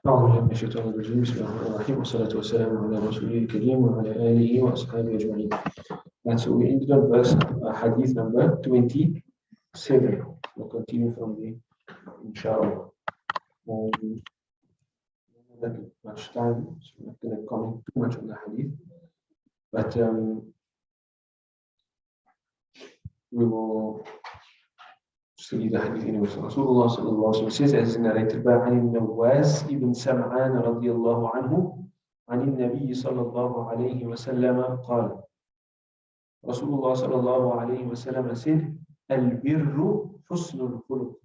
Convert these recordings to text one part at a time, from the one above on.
أعوذ بالله من الشيطان الرجيم بسم الله الرحمن الرحيم والصلاة والسلام على رسوله الكريم وعلى آله وأصحابه أجمعين. And so we ended on verse hadith number 27. We'll continue from the inshallah. Not much time, so I'm not going to comment too much on the hadith, but we will study the hadith anyway. So Rasulullah sallallahu alaihi wasallam says, as narrated by Nawas ibn Sam'an radiyallahu anhu, عن النبي صلى الله عليه وسلم قال Rasulullah sallallahu alayhi wa sallam said, Al-birru husnul khuluq.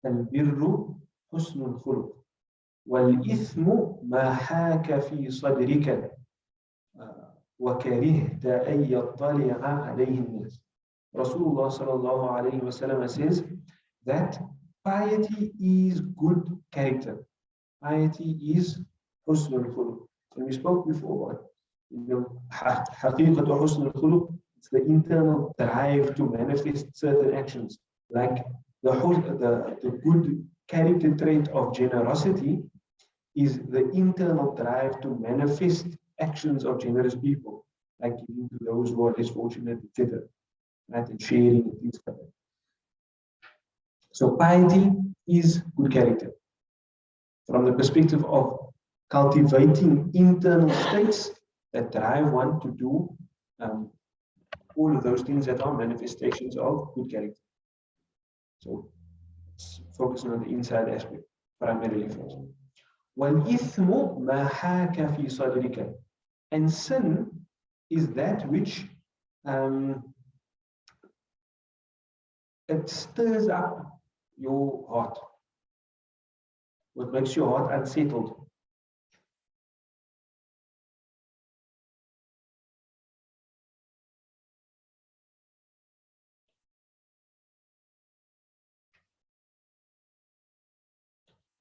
Al-birru husnul khuluq. Wal-ithmu ma haka fi sadrika. وَكَرِهْتَ أَن يَطَّلِعَ عَلَيْهِ النَّاسِ. Rasulullah sallallahu alayhi wa sallam says that piety is good character. Piety is husnul khuluq. And we spoke before about حقيقة حسن الخلق, it's the internal drive to manifest certain actions. Like the good character trait of generosity is the internal drive to manifest actions of generous people, like giving to those who are less fortunate, etc. Right? And sharing and things like that. So piety is good character. From the perspective of cultivating internal states that drive one to do all of those things that are manifestations of good character. So let's focus on the inside aspect primarily first. وَالْإِثْمُ مَا حَاكَ فِي صَدْرِكَ. And sin is that which it stirs up your heart. What makes your heart unsettled.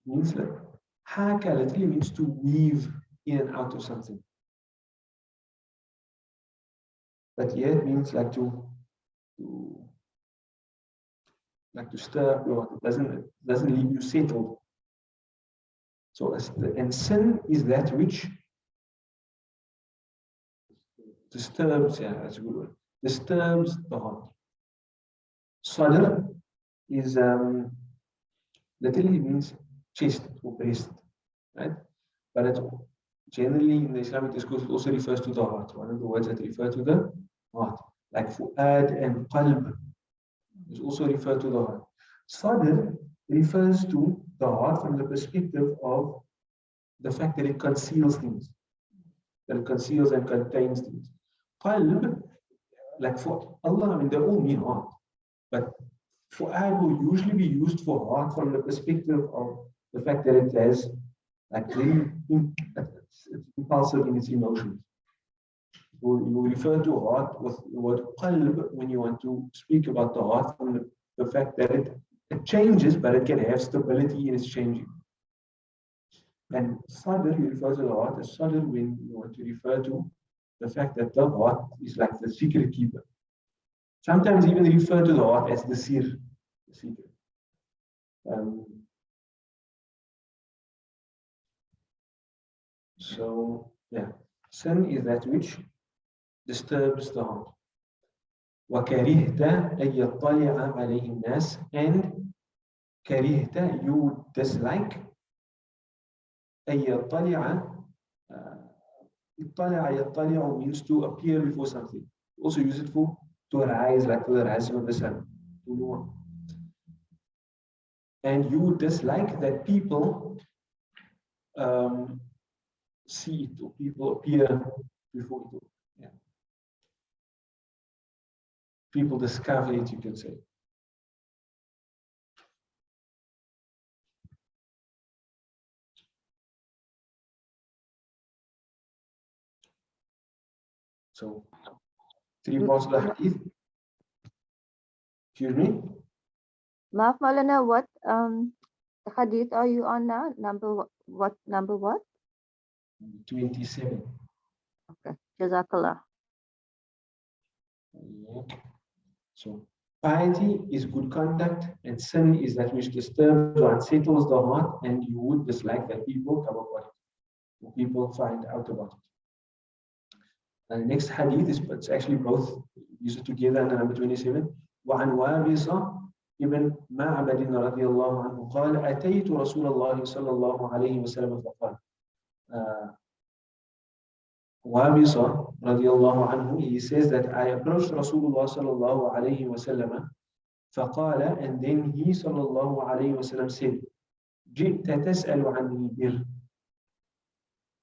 Means like haka literally means to weave in and out of something. But here it means like to stir up your heart. It doesn't leave you settled. So and sin is that which disturbs, yeah, that's a good word. Disturbs the heart. Sadr is literally means chest or breast, right? But it generally in the Islamic discourse it also refers to the heart. One of the words that refer to the heart, like fu'ad and qalb, is also referred to the heart. Sadr refers to the heart from the perspective of the fact that it conceals things, that it conceals and contains things. Qalb, like for Allah, I mean, they all mean heart, but fu'ad will usually be used for heart from the perspective of the fact that it has like it's impulsive in its emotions. You refer to heart with the word qalb when you want to speak about the heart from the fact that it changes, but it can have stability in its changing. And sadr, you refer to the heart as sadr when you want to refer to the fact that the heart is like the secret keeper. Sometimes even refer to the heart as the sir, the secret. So, yeah, sin is that which disturbs the heart. وَكَرِهْتَ أَن يَطَّلِعَ عَلَيْهِ النَّاسِ. And كَرِهْتَ, you would dislike أن يَطَّلِعَ. يَطَّلِعُ means to appear before something. Also use it for to rise, like for the rising of the sun. And you would dislike that people see it, or people appear before it. Yeah. People discover it, you can say. So, 3 parts of the hadith. Excuse me? Maaf Maulana, what hadith are you on now? Number what? 27. Okay, Jazakallah. So, Piety is good conduct, and sin is that which disturbs or unsettles the heart, and you would dislike that people come upon it, or people find out about it. And the next hadith is, it's actually both used together in number 27. وعن وابصة ابن معبد رضي الله عنه قال أتيت رسول الله صلى الله عليه وسلم فقال وابصة رضي الله عنه, he says that I approached Rasulullah صلى الله عليه وسلم فقال, and then he صلى الله عليه وسلم said, جئت تسأل عن البر,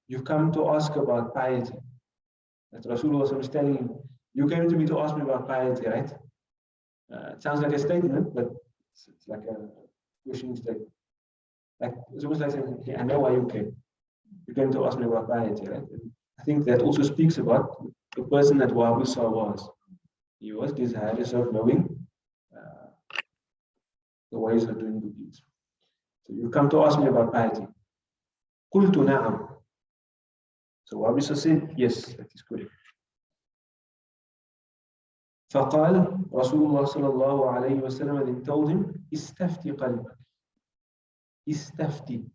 you come to ask about piety. That Rasulullah was telling him, you came to me to ask me about piety, right? It sounds like a statement, but it's like a questioning statement. Like, it's almost like saying, okay, I know why you came. You came to ask me about piety, right? And I think that also speaks about the person that Wabisa was. He was desirous of knowing the ways of doing good deeds. So you come to ask me about piety. قلت نعم. So Wabisa said, yes, that is correct. فقال رسول الله صلى الله عليه وسلم, then told him, استفتي قلبك. استفتي.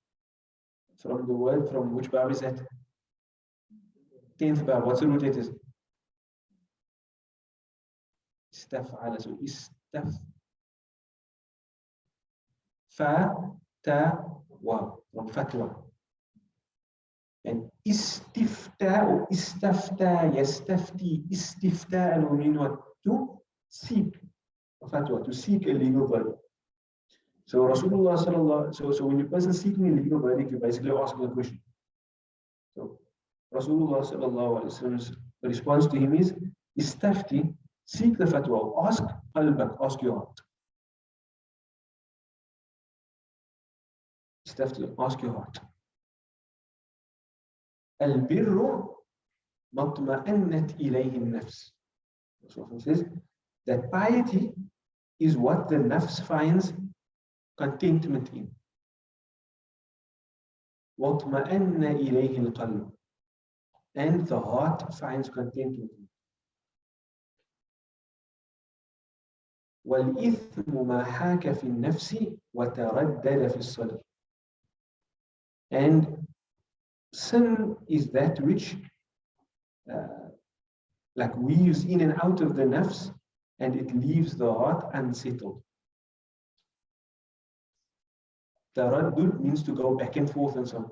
From the word, from which bab is that? 10th bab. What's the root letters? استفعل. So استف. fa, ta, wa. From fatwa. And istifta or istafta, yastafti, istifta, and we mean what? To seek a fatwa, to seek a legal verdict. So Rasulullah sallallahu, so when a person seeking a legal verdict, you're basically asking a question. So Rasulullah sallallahu alaihi wasallam's response to him is, istafti, seek the fatwa, ask qalbak, ask your heart. Istafti, ask your heart. البر مطمئنت إليه النفس. So he says that piety is what the nafs finds contentment in. واطمأن إليه القلب, and the heart finds contentment in. والإثم ما حاك في النفس وتردد في الصدر. And sin is that which like weaves in and out of the nafs, and it leaves the heart unsettled. Taraddud means to go back and forth and so on.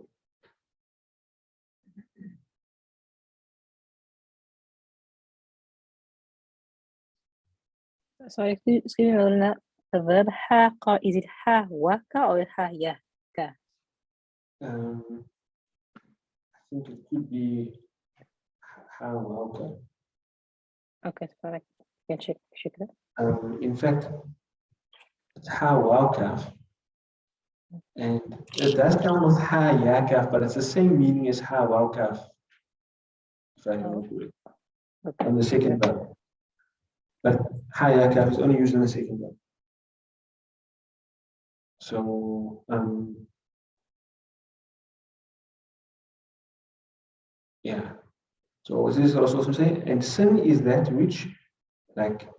Sorry, excuse me, Maulana. The verb haqa, is it ha waka or ha ya ka? I think it could be how. Okay, correct. You can check that. In fact, it's how, and it does come with ha yakaf, but it's the same meaning as ha wawkaf, if I remember correctly. Okay. On the second verb. But ha yakaf is only used in the second verb. So yeah. So what is Rasul saying? And sin is that which, like,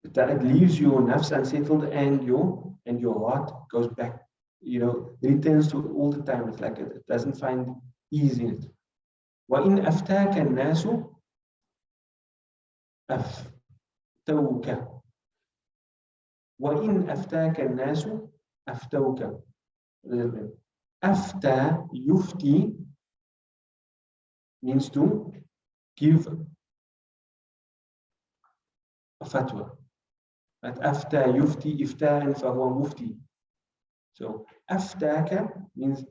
that leaves your nafs unsettled, and your heart goes back, returns to all the time. It's like it doesn't find ease in it. وَإِنْ أَفْتَاكَ النَّاسُ أَفْتَوْكَ. وَإِنْ أَفْتَاكَ النَّاسُ أَفْتَوْكَ. أَفْتَى, yufti, means to give a fatwa. But after yufti, ifta'an fahuwa mufti. So aftaka means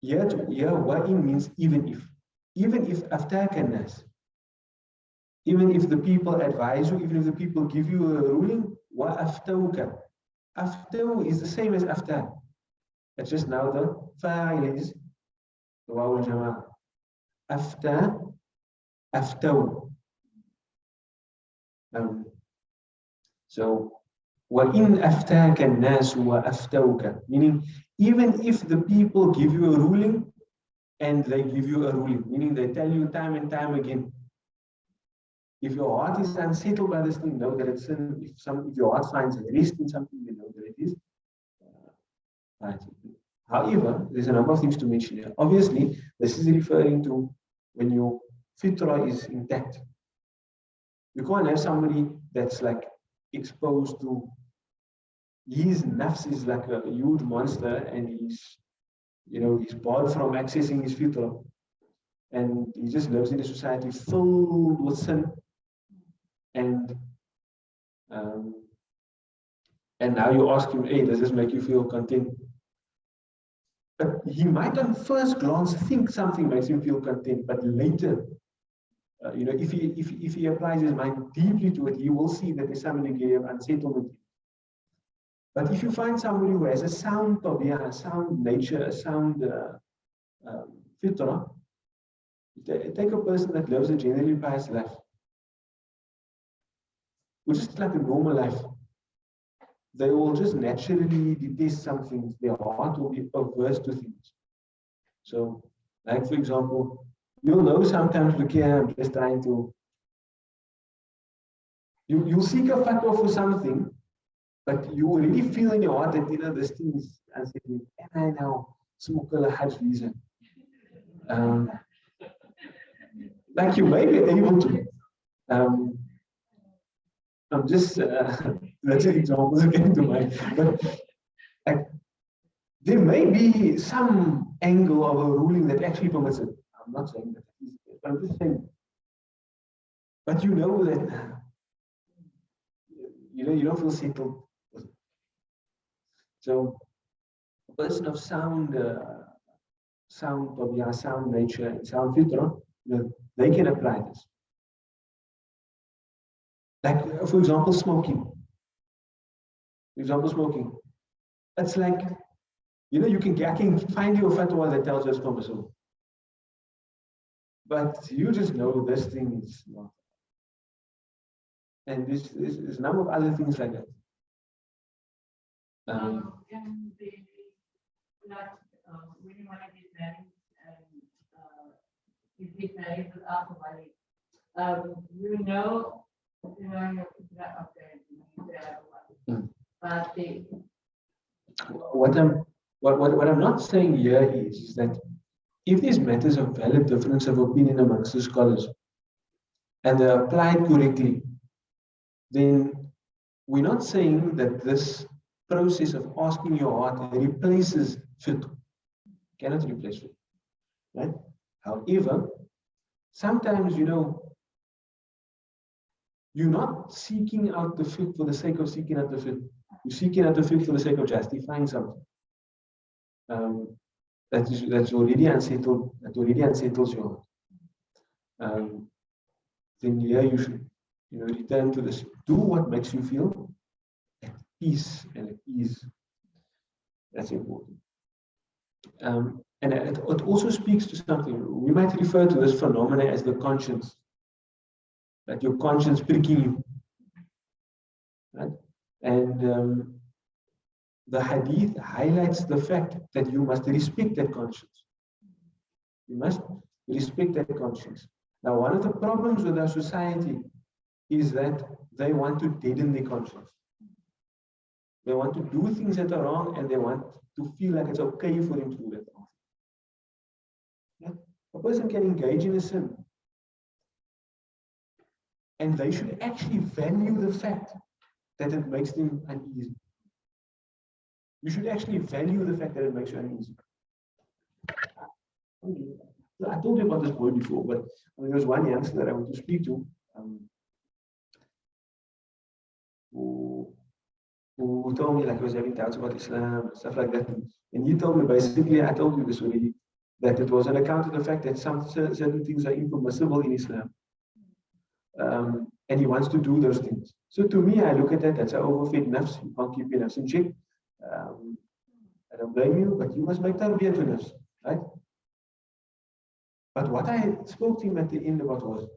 wa'in means even if. Even if aftaka nas. Even if the people advise you, even if the people give you a ruling, wa aftawka. Aftaw is the same as afta. It's just now the fa'il is the waw al-jama'ah. Afta, aftaw. So, وَإِنْ أَفْتَاكَ النَّاسُ وَأَفْتَوْكَ, meaning even if the people give you a ruling and they give you a ruling, meaning they tell you time and time again, If your heart is unsettled by this thing, know that it's sin. If your heart finds rest in something, then know that it is right. However, there's a number of things to mention here. Obviously, this is referring to when your fitrah is intact. You can't have somebody that's like exposed to his nafs is like a huge monster, and he's barred from accessing his fitrah, and he just lives in a society filled with sin, and now you ask him, hey, does this make you feel content? But he might on first glance think something makes him feel content, but later, if he applies his mind deeply to it, he will see that there's some degree of unsettlement. But if you find somebody who has a sound tabiyah, a sound nature, a sound fitrah, take a person that lives a generally pious life, which is like a normal life. They will just naturally detest some things. Their heart will be averse to things. So, like for example, you'll know sometimes, look here, I'm just trying to. You'll seek a fatwa for something, but you already feel in your heart that this thing is unsettling. And I now smoke a Hajj visa. Like you may be able to. I'm just that's an example that came to mind. But there may be some angle of a ruling that actually permits it. I'm not saying that, but I'm just saying. But you know that you don't feel settled. So a person of sound nature, and sound fitrah, they can apply this. Like, for example, smoking. It's like, I can find you a fatwa that tells us permissible. But you just know this thing is not. And there's a number of other things like that. Can they, like, when you want to get married and you get married without a wedding, you know that okay, you have a wedding. But what I'm not saying here is that if these matters of valid difference of opinion amongst the scholars and they're applied correctly, then we're not saying that this process of asking your heart replaces fiqh. Cannot replace fiqh, right? However, sometimes you're not seeking out the fiqh for the sake of seeking out the fiqh. You're seeking out the fiqh for the sake of justifying something. That's already unsettled. That already unsettles your heart. Then here you should, return to this. Do what makes you feel at peace and at ease. That's important. And it also speaks to something. We might refer to this phenomena as the conscience. Like your conscience pricking you. Right? And the hadith highlights the fact that you must respect that conscience. You must respect that conscience. Now, one of the problems with our society is that they want to deaden their conscience. They want to do things that are wrong, and they want to feel like it's okay for them to do that wrong. Yeah? A person can engage in a sin, and they should actually value the fact that it makes them uneasy. You should actually value the fact that it makes you uneasy. I told you about this boy before, but there was one youngster that I want to speak to who told me like he was having doubts about Islam, stuff like that. And he told me basically, I told you this already, that it was on account of the fact that some certain things are impermissible in Islam. And he wants to do those things. So to me, I look at that, that's an overfed nafs. You can't keep your nafs in check. I don't blame you, but you must make tarbiyah to nafs, right? But what I spoke to him at the end about was,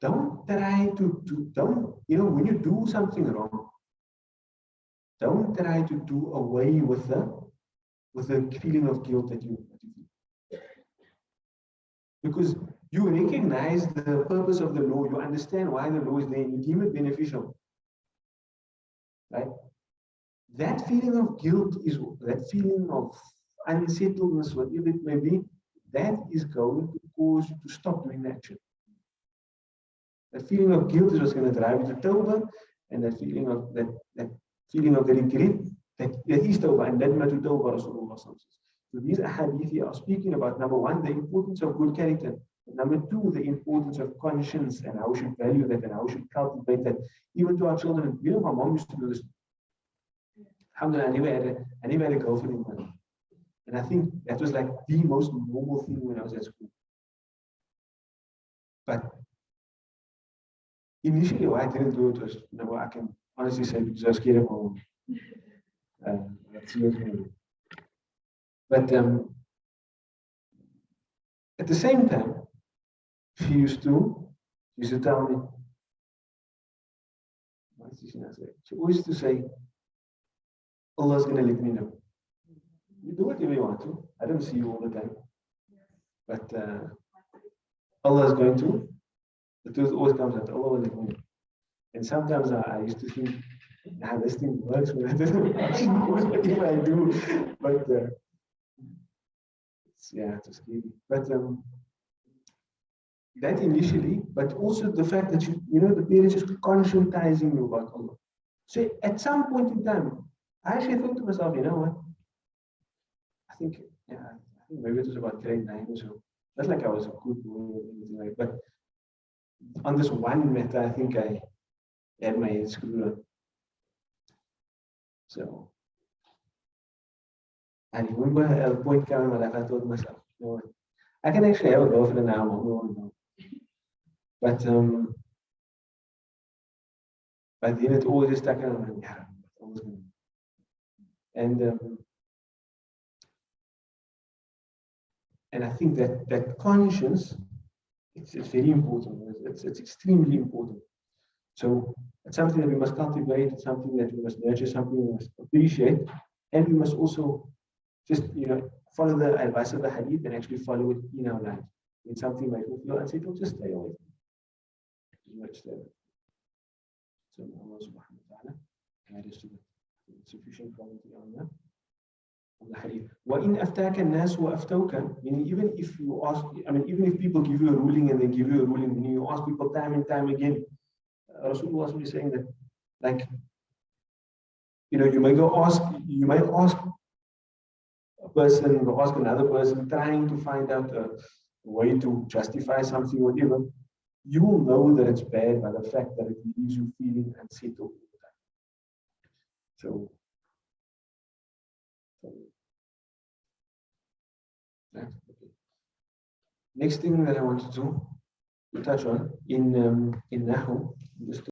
don't try when you do something wrong, don't try to do away with the feeling of guilt that you feel. Because You recognize the purpose of the law, you understand why the law is there, you deem it beneficial. Right? That feeling of guilt is that feeling of unsettledness, whatever it may be, that is going to cause you to stop doing that action. That feeling of guilt is what's going to drive you to tawbah, and that feeling of the regret, that is tawbah, and that to tawbah Rasulullah. So these ahadith here are speaking about, number one, the importance of good character. Number two, the importance of conscience and how we should value that and how we should cultivate that, even to our children. You know, my mom used to do this. Alhamdulillah, I never had a girlfriend in my life. And I think that was like the most normal thing when I was at school. But initially, why I didn't do it was, I can honestly say because I was scared of my mom. But at the same time, she used to tell me, she always used to say, Allah's going to let me know. You do whatever you want to. I don't see you all the time. But Allah is going to. The truth always comes out. Allah will let me know. And sometimes I used to think, this thing works, but I don't know if I do. But it's scary. But that initially, but also the fact that the parents just conscientizing you about Allah. So at some point in time, I actually thought to myself, you know what? I think maybe it was about grade 9 or so. Not like I was a good boy or anything like that. But on this one matter, I think I had my head screwed on. So I remember at a point in my life, I told myself, you know what? I can actually have a girlfriend now, no one knows. But then it always stuck in my mind, always going to. And I think that conscience, it's very important. It's extremely important. So it's something that we must cultivate. It's something that we must nurture. Something we must appreciate, and we must also just follow the advice of the hadith and actually follow it in our lives. When something might feel unsettled, just stay away. So Allah subhanahu wa ta'ala guide us to the sufficient quality on that. وَإِنْ أَفْتَاكَ النَّاسُ وَأَفْتَوْكَ, meaning even if you ask, even if people give you a ruling and they give you a ruling, meaning you ask people time and time again, Rasulullah is saying that, like, you might ask a person, or ask another person, trying to find out a way to justify something or whatever, you will know that it's bad by the fact that it leaves you feeling unsettled all the time. So okay. Next thing that I wanted to touch on in Nahu, just